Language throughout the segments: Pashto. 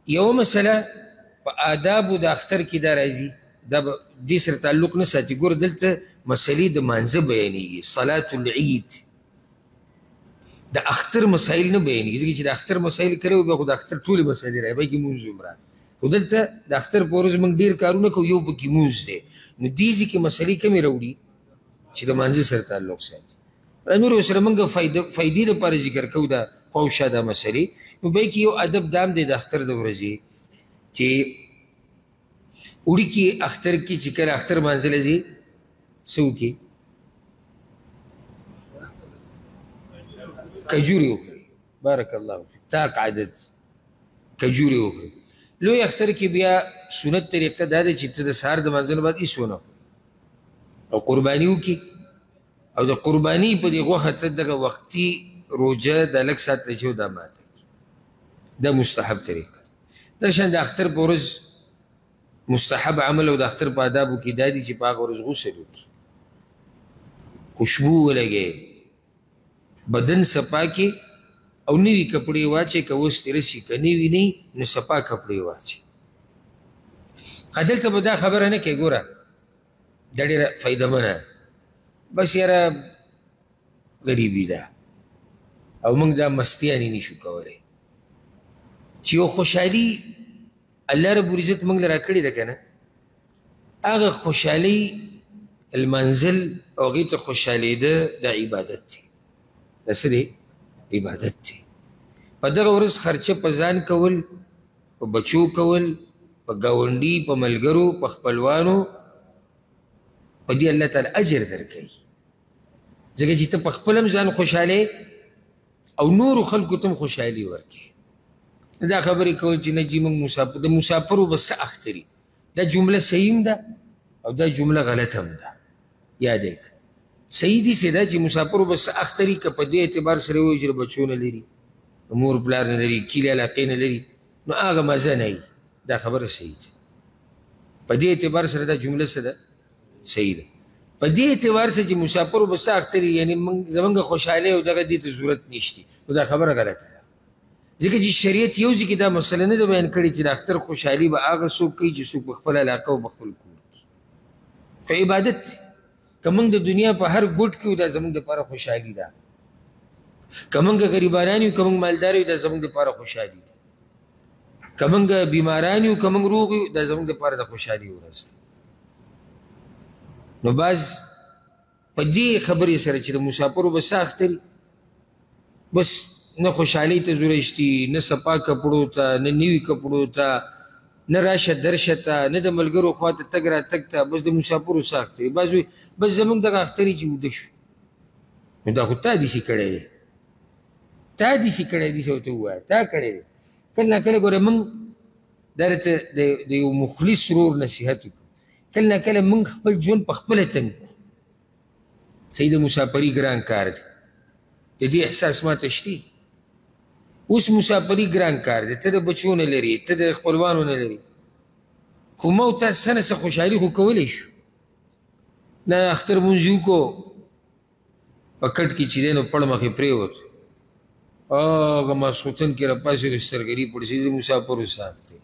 یوه مسله په آدابو د اختر کې دا راځي، دا به دې سره تعلق نه ساتي. ګوره دلته مسلې د مانځه بیانېږي، صلات العید. د اختر مسایل نه بیانېږي، ځکه چې د اختر مسایل کړی وو بیا خو د اختر ټولې مسایلې راغی، پکې مونځ هم راغی. خو دلته د اختر په ورځ موږ ډېر کارونه کوو، یو پکې مونځ دی. نو دې ځای کې مسلې کمې راوړي چې د مانځه سره تعلق ساتي. نور سره موږ فایدې لپاره ذکر کوو دا خواوشا دا مسلې. نو بیا کې یو ادب دا هم دی د اختر د ورځې چې وړي کې اختر کې چې کله اختر مانځلی ځي څه وکړي؟ کجورې وخوري. بارک الله فیک. تاک عادت کجورې وخوري. لوی اختر کې بیا سنت طریقه دا ده چې ته د سهار د مانځه نه بعد هېڅ ونه خوري او قرباني وکړي، او د قرباني په دې غوښه ته دغه وختي روژه د لږ ساعت نه چې دا ماته کړي. دا مستحب طریقه ده. دا شان د اختر په ورځ مستحب عمل او د اختر په آدابو کې دا دي چې په هغه ورځ غسل وکړي، خوشبو ولګوي، بدن صفا کړي او نوي کپړې واچوي. که اوس تېره شي که نوي نه نو صفا کپړې واچوي. دلته به دا خبره نه کوي، ګوره دا ډېره فایدهمنه بس یاره غریبي ده او موږ دا مستیانې نشو کولی چې یو خوشحالي الله رب العزت موږ له راکړې ده که نه، هغه خوشحالي المنزل او هغې ته خوشحالېده دا عبادت دی. دا څه دی؟ عبادت دی. په دغه ورځ خرچه په ځان کول، په بچو کول، په ګاونډي، په ملګرو، په خپلوانو، په دې الله تعالی اجر درکوي. ځکه چې ته په خپل هم ځان خوشحالې او نورو خلکو ته هم خوشحالي ورکوې. دا خبرې کول چې نه جي موږ د مسافرو به څه اختري، دا جمله صحیح هم ده او دا جمله غلط هم ده. یاد یې کړه. صحیح داسې ده چې مسافرو به څه اختري، که په دې اعتبار سره ووایو چې بچو نه لري، مور پلار نه لري، کلي علاقې نه لري، نو هغه مزه نه وي. دا خبره صحیح ده. په دې اعتبار سره دا جمله څه ده؟ صحیح ده. په دې اعتبار سره چې مسافرو به څه اختري، یعنې زمونږ خوشحالۍ او دغه دې ته ضرورت نشته، نو دا خبره غلطه ده. ځکه چې شریعت یو ځای کې دا مسله نه ده بیان کړې چې د اختر خوشحالي به هغه څوک کوي چې څوک په خپله علاقه او په خپل کور کړي. خو عبادت دی. که موږ د دنیا په هر ګوټ کې یو دا زموږ دپاره خوشحالي ده. که موږ غریبانان یو که موږ مالدار یو دا زموږ دپاره خوشحالي ده. که موږ بیماران یو که موږ روغ یو دا زموږ دپاره د خوشحالي ورځ ده. نو بعض په دې خبرې سره چې د مسافرو به څه اختري، بس نه خوشحالۍ ته ضرورت نه صفا کپړو ته، نه نوي کپړو ته، نه راشه درشه ته، نه د ملګرو خواته تګ راتګ ته، بس د مسافرو څه اختري. بعض وایي بس زموږ دغه اختري چې وده شو. نو دا خو تا داسې کړی دی، تا داسې کړی دی، داسې ورته ووایه تا کړی دی. کله ناکله ګوره موږ دا درته د یو مخلص ورور نصیحت وکړو، کله ناکله موږ خپل ژوند په خپله تنګ کړو. صحیح د مسافري ګران کار دی، د دې احساس ماته شته. اوس مسافري ګران کار دی، ته د بچو نه لري، ته د خپلوانو نه لري، خو ما او تاسو څه نه څه خوشحالي خو کولی شو. نه اختر مونځ یې وکړو په کټ کې چې دی نو پړ مخې پرېوت، هغه ماسخوتن کې راپاڅېدو سترګري پړسېدې د مسافرو څه اختر.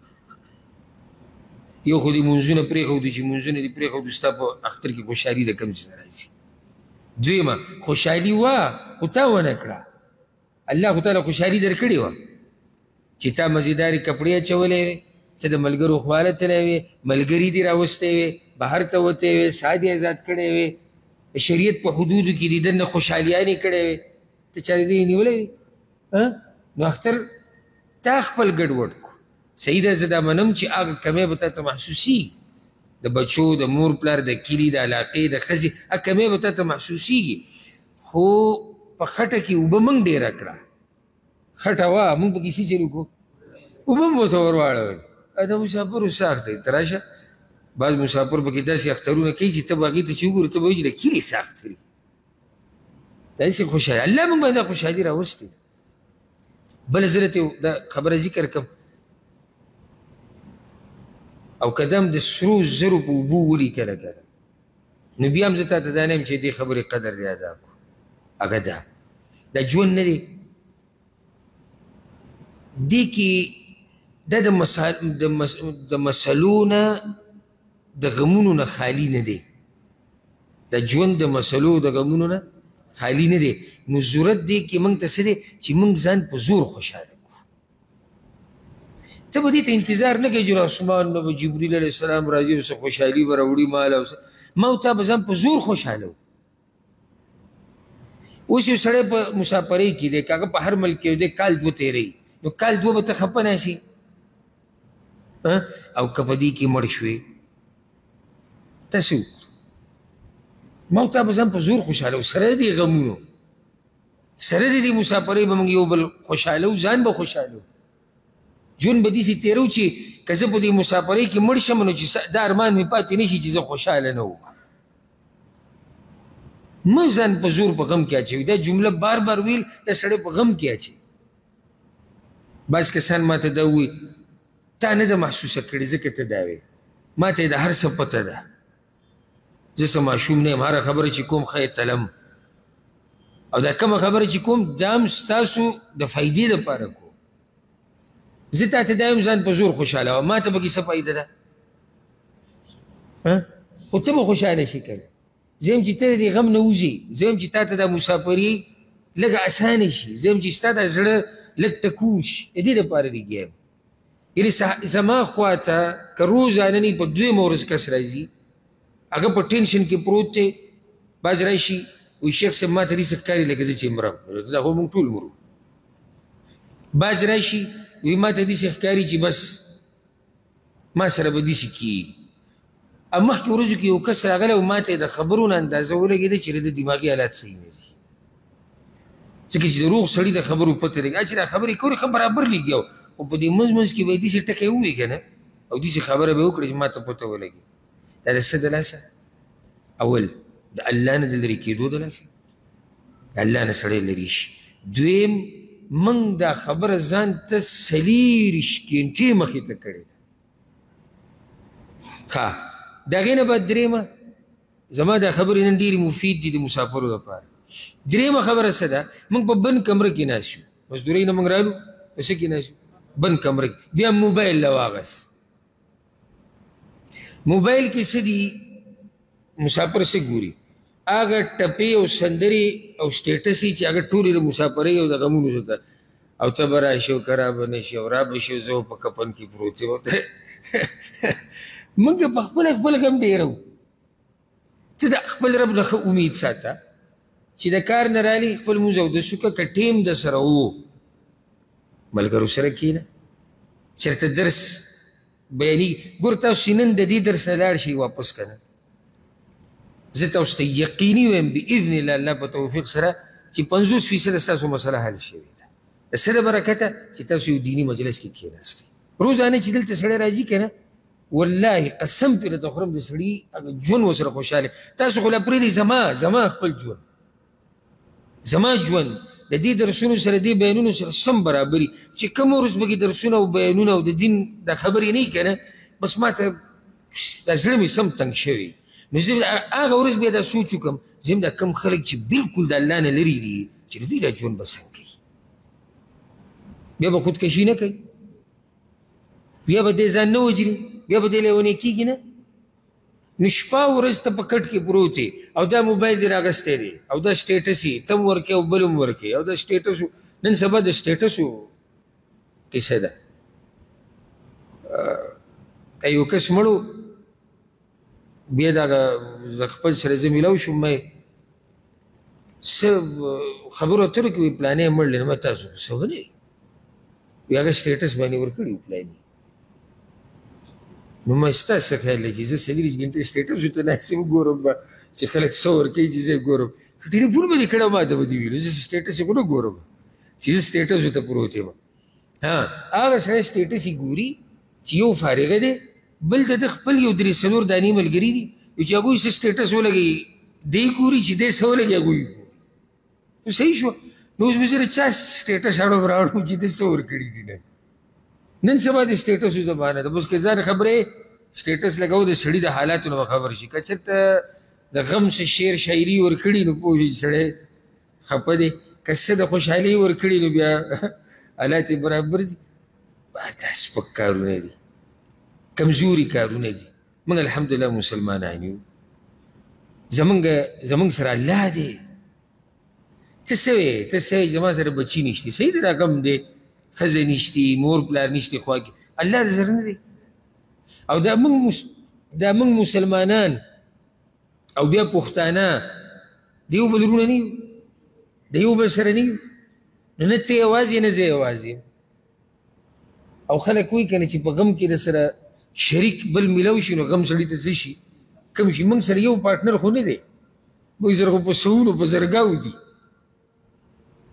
یو خو دې مونځونه پرېښودو چې مونځونه دې پرېښودو ستا په اختر کې خوشحالي د کوم ځای نه راځي. دویمه خوشحالي وه خو تا ونه کړه، الله خو تعالی خوشحالي درکړې وه چې تا مزیدارې کپړې اچولې وې، ته د ملګرو خواله تللی وې، ملګري دې راوستی وې، بهر ته وتی وې، ساه دې ازاد کړی وې، شریعت په حدودو کې دې دننه خوشحالیانې کړی وې، ته چا دې نیولی وې. نو اختر تا خپل ګډوډ کړو. صحیح ده، زه دا منم چې هغه کمی به تا ته محسوسېږي، د بچو، د مور پلار، د کلي، د علاقې، د ښځې، هغه کمی به تا ته محسوسېږي. خو په خټه کې اوبه موږ ډېره کړه، خټه وه موږ پکې څه چل وکړو، اوبه مو ورته ور واړول. د مسافرو څه اختر ته راشه. بعض مسافر پکې داسې اخترونه کوي چې ته به هغې ته چې وګورې ته به وایي چې د کلي څه اختري. داسې خوشحالي الله موږ باندې دا خوشحالي راوستې ده. بله زه درته دا خبره ذکر کړم، او قدم د سرو زرو په اوبو ولیکله کله، نو بیا هم زه تا ته دا نه یم چې دې خبرې قدر دې ادا کړو. هغه دا ژوند نه دی، دې کې دا د مسلو نه د غمونو نه خالي نه دی، د ژوند د مسلو د غمونو نه خالي نه دی. نو ضرورت دی کې موږ ته څه دی چې موږ ځان په زور خوشحاله کړو. ته به دې ته انتظار نه کوې چې اسمان نه به جبریل علیه السلام راځي او څه خوشحالي به راوړي مال او ما او تا به ځان په زور خوشحاله وو. اوس یو سړی په مسافرۍ کې دی، که هغه په هر ملک کې دی کال دوه تېروي، نو کال دوه به ته خفه ناسي او که په دې کې مړ شوې ته څه وکړو؟ ما او تا به ځان په زور خوشحاله وو، سره د دې غمونو، سره د دې مسافرۍ به موږ یو بل خوشحاله وو، ځان به خوشحاله وو. ژوند به داسې تېرو چې که زه په دې مسافرۍ کې مړ شم نو چې دا ارمان مې پاتې نه شي چې زه خوشحاله نه وم. مه ځان په زور په غم کې اچوي. دا جمله بار بار ویل دا سړی په غم کې اچوي. بعض کسان ما ته دا ووایي تا نه ده محسوسه کړې ځکه ته دا وایې، ما ته یې د هر څه پته ده، زه څه ماشوم نه یم، هره خبره چې کوم ښه تلم او دا کومه خبره چې کوم دا هم ستاسو د فایدې دپاره کوم. زه تا ته دا یم ځان په زور خوشحاله وه، ما ته پکې څه فایده ده؟ خو ته به خوشحاله شي که نه. زه یم چې ته د دې غم نه وځې، زه یم چې تا ته دا مسافري لږه اسانه شي، زه یم چې ستا دا زړه لږ تکون شي. د دې دپاره لګیا یم. یعنې زما خوا ته که روزانه نه په دویمه ورځ کس راځي، هغه په ټینشن کې پروت دی، بعض راشي وایي شیخ صاحب ما ته داسې ښکاري لکه زه چې مرم. دا خو موږ ټول مرو. بعض راشي وایي ما ته داسې ښکاري چې بس ما سره به داسې کېږي. او مخکې ورځو کې یو کس راغلی او ما ته یې د خبرو نه اندازه ولګېده چې د دماغي حالات صحیح نه دي، ځکه چې د روغ سړي د خبرو پته لګي چې دا خبرې کوي ښه برابر لګي، خو په دې منځ منځ کې به یې داسې ټکی ووایي که نه او داسې خبره به یې وکړي چې ما ته پته ولګي. دا د څه د لاسه؟ اول د الله نه د لرې کېدو د لاسه، د الله نه سړی لرې شي. دویم موږ دا خبره ځان ته 40 ګنټې مخې ته کړې ده. ښه د هغې نه بعد درېیمه زما دا خبرې نن ډېرې مفید دي د مسافرو دپاره. درېیمه خبره څه ده؟ موږ په بند کمره کې ناست شو، مزدورۍ نه موږ رالو په څه کې ناست شو؟ بند کمره کې. بیا موبایل راواغست. موبایل کې څه دي؟ مسافر څه ګوري؟ هغه ټپې او سندرې او سټیټس چې هغه ټولې د مسافرۍ او د غمونو څه ته، او ته به راشي او که را به نه شي او را به شي، زه په کفن کې پروت یم. موږ په خپل غم ډېرو. ته د خپل رب نه ښه امید ساته چې د کار نه رالي خپل لمونځ اودس وکړه. که ټیم د سره و ملګرو سره کښېنه، چېرته درس بیانېږي. ګوره تاسو چې نن د دې درس نه لاړ شئ واپس که نه، زه تاسو ته یقیني وایم باذن الله الله په توفیق سره چې 50% ستاسو مسله حل شوې ده. د څه د برکته چې تاسو یو دیني مجلس کې کښېناستئ. روزانه چې دلته سړی راځي که نه، والله قسم پې درته خورم د سړي هغه ژوند ورسره خوشحاله. تاسو خو لا پرېږدئ زما خپل ژوند، زما ژوند د دې درسونو سره دې بیانونو سره سم برابري چې کوم ورځ به کې درسونه او بیانونه او د دین د خبرې نه وي که نه، بس ما ته دا زړه مې سم تنګ شوی. نو زه هغه ورځ بیا دا سوچ وکړم زه هم دا کم خلک چې بلکل د الله نه لرې دي چې د دوی دا ژوند به څنګه کوي؟ بیا به خودکشي نه کوي، بیا به دې ځان نه وجري، بیا به دې لیونی کېږي نه. نو شپه ورځ ته په کټ کې پروت یې او دا موبایل دې راغستی دی او دا سټیټس یې ته هم ورکې او بل هم ورکې او دا سټیټس نن سبا د سټیټسو کیسه ده. یو کس مړو، بیا دغه د خپل سره زه میلاو شوم، ما څه خبرو اترو کې وایي پلانې مړ دی. نو ما تاسو څه ونی وایي هغه سټیټس باندې ورکړي وو پلانې. نو ما ستاسو څه خیال دی چې زه 40 ګنټې سټیټس ورته ناست یم ګورم به چې خلک څه ورکوي چې زه یې ګورم. ټلیفون به دې کړی ما ته به دې ویلو زه سټیټس یې خو نه ګورم چې زه سټیټس ورته پروت یم. هغه سړی سټیټس یې ګوري چې یو فارغه دی، بل د خپل یو 3-4 دانې ملګري دي چې هغوی څه سټیټس ولګوي دی ګوري چې دی څه ولګي هغوی ګوري. نو صحیح شوه. نو اوس به زه د چا سټیټس راوړم چې دی څه ورکړي دي. نن سبا د سټیټسو زمانه ده، بس که ځان خبرې سټیټس لګو د سړي د حالاتو نه به خبر شي. که چېرته د غم څه شعر شاعري ورکړي نو پوه شي سړی خفه دی، که څه د خوشحالۍ ورکړي نو بیا حالات یې برابر دي. دا سپک کارونه دي، کمزوري کارونه دي. موږ الحمدلله مسلمانان یو، زمونږ سره الله دی. ته څه وې؟ ته څه وې زما سره بچي نشته، صحیح ده، دا غم دی، ښځه نشتي، مور پلار نشتي، خوا کې الله د سره نه دی. او دا موږ مسلمانان او بیا پښتانه د یو بل وروڼه نه یو، د یو بل سره نه یو. نو نه ته یوازې نه زه یوازې. او خلک وایي که نه چې په غم کې د سره شریک بل میلو شي نو غم سړي ته څه شي، کم شي. موږ سره یو پارټنر خو نه دی، موږ سره خو په سوونو په زرګاو دي.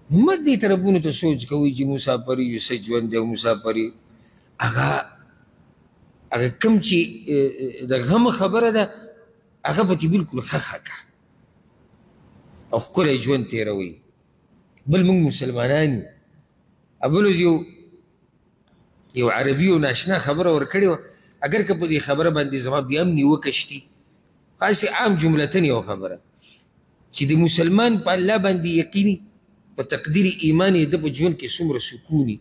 مه دې طرفونو ته سوچ کوئ چې مسافر یو، څه ژوند دی او مسافر یو. هغه کوم چې د غم خبره ده هغه پکې بلکل ښه کړه او ښکلی ژوند تېروئ. بل موږ مسلمانان یو. بل اوس یو عربي او ناشنا خبره ورکړې وه، اگر که په دې خبره باندې زما بیا هم نیوکه شتي، هسې عام جملتن یو خبره چې د مسلمان په الله باندې یقیني، په تقدیر ایمان یې د په ژوند کې څومره سکوني.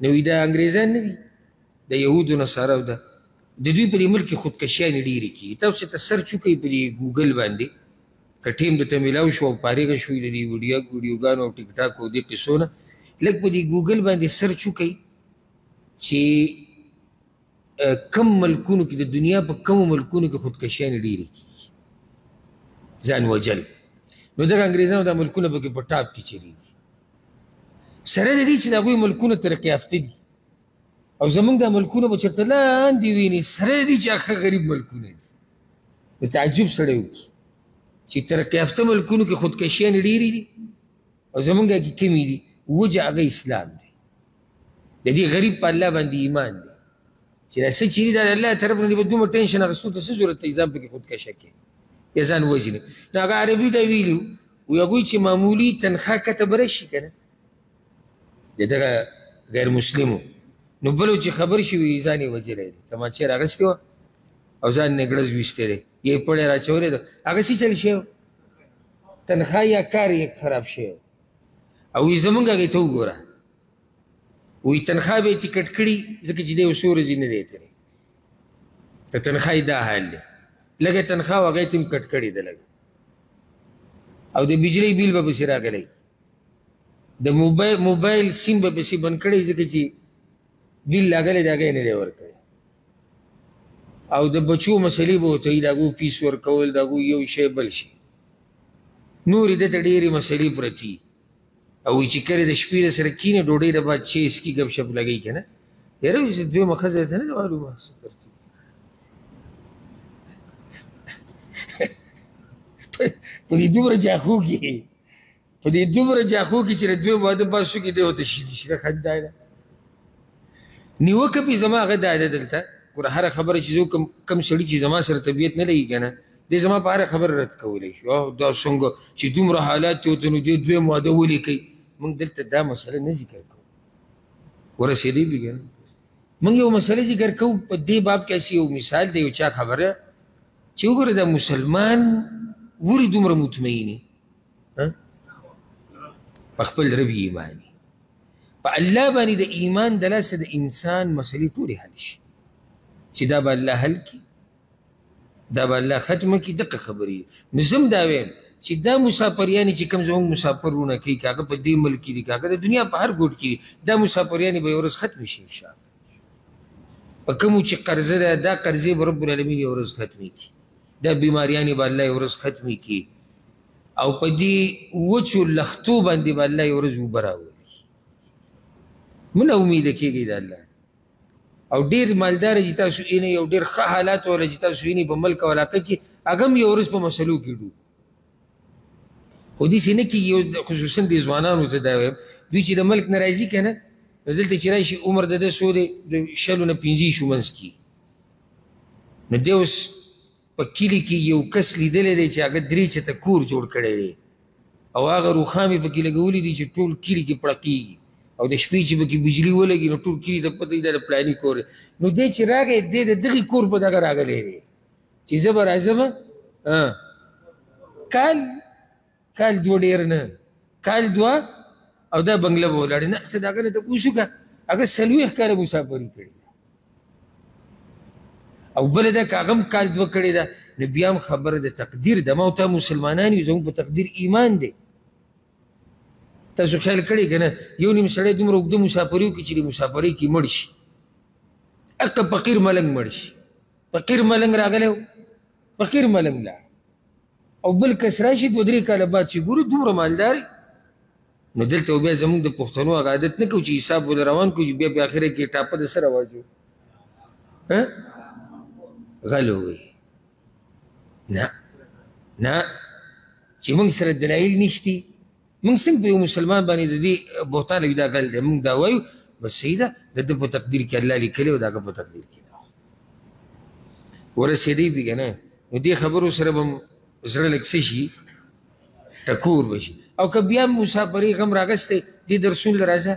نو دا انګریزان نه دي، د یهودو نصاراو ده، د دوی په دې ملک کې خودکشیانې ډېرې کېږي. تاسو چې سرچ وکړئ په دې ګوګل باندې، که ټیم درته میلاو شو او فارغه شوئ د دې ویډیوګانو او ټیک ټاک او دې قصو نه، لږ په دې ګوګل باندې سرچ وکړئ چې کم ملکونو کې، د دنیا په کمو ملکونو کې خودکشیانې ډېرې کېږي، ځان وجل. نو دغه انګریزانو دا ملکونه پکې په ټاپ کې چلېږي، سره د دې چې د هغوی ملکونه ترقي یافته دي او زمونږ دا ملکونه به چېرته لاندې ویني، سره د دې چې هغه غریب ملکونه دي. نو تعجب سړی وکړي چې ترقي یافته ملکونو کې خودکشیانې ډېرې دي او زمونږ کې کمې دي. وجه هغه اسلام دی، د دې غریب په الله باندې ایمان دی چې دا څه چې دي دا د الله طرف نه دي. به دومره ټینشن اخیستو ته څه ضرورت دی ځان پکې خودکشه کړې یا ځان وژنې؟ نو هغه عربي دا ویلي وو، هغوی چې معمولي تنخوا کته به راشي که نه د دغه غیر مسلمو، نو بلو چې خبر شي وي ځان یې وژلی دی، تمانچه یې راغستې وه او ځان یې ګړز ویستی دی، یې پړی را اچولی ده، هغسې چل شوی و، تنخوا یا کار یې خراب شوی و. او وایي زمونږ هغې ته وګوره، وایي تنخوا به یې ټیکټ کړي ځکه چې دی یو څو ورځې نه دی تللی، د تنخوا دا حال دی، لږه تنخوا و هغه یې ته هم کټ کړې ده لږه، او د بجلۍ بیل به پسې راغلی، د موبایل سیم به پسې بند کړی ځکه چې بیل لاګلی د هغه یې نه دی ورکړی، او د بچو مسلې به ورته وي، د هغو فیس ورکول، د هغو یو شی بل شي، نورې ده ته ډېرې مسلې پرتې. او وایي چې کله د شپې د سره کښېني ډوډۍ د بعد چای څکي ګپ شپ لګوي که نه، یاره وایي چې دویمه ښځه درته نه ده معلومه څه ترتیب په دې دومره جاخو کې، په دې دومره جاخو کې چې د دویم واده بعد څوک یې دی ورته شیده خندا ده. نیوکه پې زما هغه دا ده دلته، ګوره هره خبره چې زه کم سړي چې زما سره طبیعت نه لګي که نه، دی زما په هره خبره رد کولی شو، دا څنګه چې دومره حالات دي ورته نو دی دویم واده ولیکئ. موږ دلته دا مسله نه ذکر کوو، ورسېدی بې که نه، موږ یو مسله ذکر کوو په دې باب کې. هسې یو مثال دی، یو چا خبره چې وګوره دا مسلمان ولې دومره مطمئني په خپل رب ایماني، په الله باندې د ایمان د لاسه د انسان مسلې ټولې حل شي، چې دا به الله حل کړي، دا به الله ختمه کړي. دقه خبرې نو زه هم دا وایم چې دا مسافریانې چې کوم زموږ مسافرونه کوي، که هغه په دې ملک کې دي، که هغه د دنیا په هر ګوټ کې دي، دا مسافریانې به یو ورځ ختمې شي انشاءالله. په کومو چې قرضه ده دا قرضې به رب العالمین یو ورځ ختمې کړي، دا بیماریانې به الله یو ورځ ختمې کړي، او په دې وچو لختو باندې به الله یو ورځ اوبه راولي. مه نا امیده کېږئ د الله. او ډېر مالداره چې تاسو وینئ او ډېر ښه حالات والا چې تاسو وینئ په ملک او علاقه کې، هغه هم یو ورځ په مسلو کې ډوب. خو داسې نه کېږي، خصوصا د ځوانانو ته دا وایم، دوی چې د ملک نه راځي که نه، نو دلته چې راشي عمر د ده څو دی، د 20 نه 25 منځ کېږي. نو دی اوس په کلي کې یو کس لیدلی دی چې هغه 3 چته کور جوړ کړی دی، او هغه روښانې پکې لګولي دي چې ټول کلي کې پړقېږي، او د شپې چې پکې بجلي ولګي نو ټول کلي ته پته وي دا د پلاني کور دی. نو دی چې راغی دی د دغې کور په دغه راغلی دی چې زه به راځم کال 2 ډېر نه، کال 2 او دا بنګله به ولاړې. نه ته د هغه نه تپوس وکړه، هغه 40 کاله مسافري کړې ده او بله دا که هغه هم کال 2 کړې ده نو بیا هم خبره د تقدیر ده. ما او تا مسلمانان یو، زموږ په تقدیر ایمان دی. تاسو خیال کړی که نه یو نیم سړی دومره اوږده مسافري وکړي چې د مسافرۍ کې مړ شي، هغه فقیر ملنګ مړ شي. فقیر ملنګ راغلی و، فقیر ملنګ لاړ، او بل کس راشي 2-3 کاله بعد چې ګورو دومره مالدار. نو دلته بیا زموږ د پښتنو هغه عادت نه کوو چې حساب ول روان کړو چې بیا په اخره کې ټاپه د څه رواج و غلو وي. نه نه، چې موږ سره دلایل نشتي، موږ څنګه په یو مسلمان باندې د دې بهتان وي دا غل دی، موږ دا وایو بس صحیح ده، د ده په تقدیر کې الله لیکلی او د هغه په تقدیر کې نه ورسېدی بي که نه. نو دې خبرو سره به زړه لږ څه شي، ټکور به شي. او که بیا هم مسافرۍ غم راغستی دې درسونو له راځه،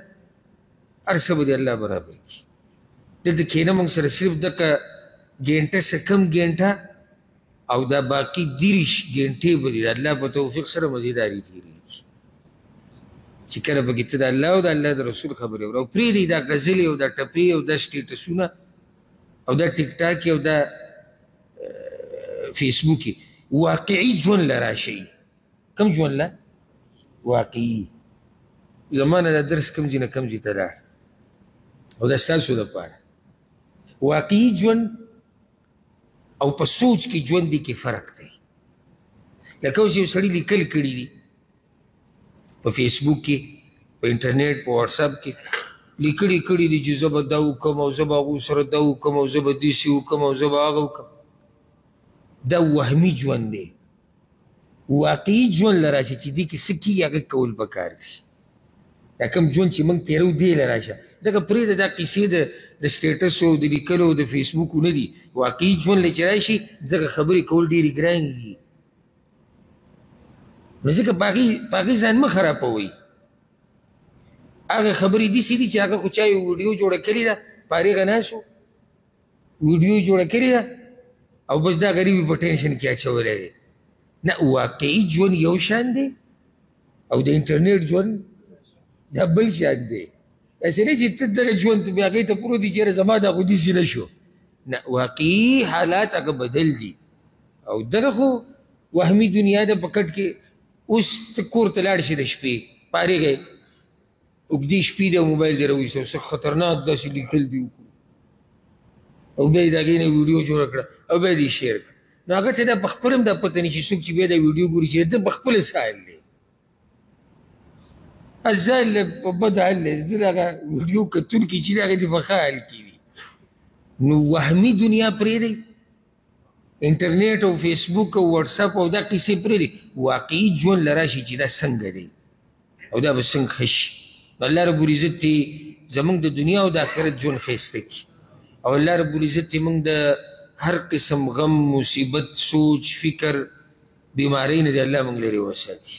هر څه به دې الله برابر کړي. دلته کښېنه موږ سره صرف دغه ګینټه څه کم ګینټه او دا باقي 30 ګینټې به دي د الله په توفیق سره مزیداري تېرېږي چې کله پکې ته د الله او د الله د رسول خبرې اورې او پرېږدئ دا غزلې او دا ټپې او دا سټیټسونه او دا ټیک ټاک او دا فیسبوک واقعي ژوند له راشئ. کوم ژوند له؟ واقعي. زما نه دا درس کوم ځای نه کوم ځای ته لاړ او دا ستاسو دپاره. واقعي ژوند او په سوچ کې ژوند کې فرق دی. لکه اوس یو سړي لیکل کړي دي په فیسبوک کې، په انټرنیټ، په واټساپ کې لیکلي کړي دي چې زه به دا وکړم او زه به هغو سره دا وکړم او زه به داسې وکړم او زه به هغه وکړم. دا وهمي ژوند دی. واقعي ژوند له راشه چې دې کې څه کېږي هغه کول پکار دي. دا کوم ژوند چې موږ تېرو دې له راشه دغه پرېږده، دا کیسې د سټیټس او د لیکلو او د فیسبوک نه دي. واقعي ژوند له چې راشي دغه خبرې کول ډېرې ګرانې دي. نو ځکه په هغې ځان مه خرابوئ. هغه خبرې داسې دي چې هغه خو چا یو ویډیو جوړه کړې ده، په هغې ناست و ویډیو جوړه کړې ده او بس دا غریب په ټینشن کې اچولی دی. نه، واقعي ژوند یو شان دی او د انټرنیټ ژوند دا بل شان دی. داسې نه چې ته دغه ژوند بیا هغې ته پروت دي چېرې زما دا خو داسې نه شو. نه، واقعي حالات هغه بدل دي او دغه خو وهمي دنیا ده په کټ کې. اوس ته کور ته لاړ شي د شپې پارېږئ، اوږدې شپې دی او موبایل دې راویسته او څه خطرناک داسې لیکل دي وکړو او بیا یې د هغې نه ویډیو جوړه کړه او بیا دې شیر کړه. نو هغه ته دا په خپل هم دا پته نه شي څوک چې بیا دا ویډیو ګوري چې ده په خپله سایل دی، الزایل په بد حال دی، ده د هغه ویډیو کتونکي چې دی هغې ته په ښه حال کې دي. نو وهمي دنیا پرېږدئ، انټرنیټ او فیسبوک او واټساپ او دا قیسې پرېږدئ. واقعي ژوند له راشي چې دا څنګه دی او دا به څنګه ښه شي. الله رب العزت دې زموږ د دنیا او د آخرت ژوند ښایسته کړي او الله رب العزت دې موږ د هر قسم غم، مصیبت، سوچ، فکر، بیمارۍ نه دې الله موږ لرې وساتي.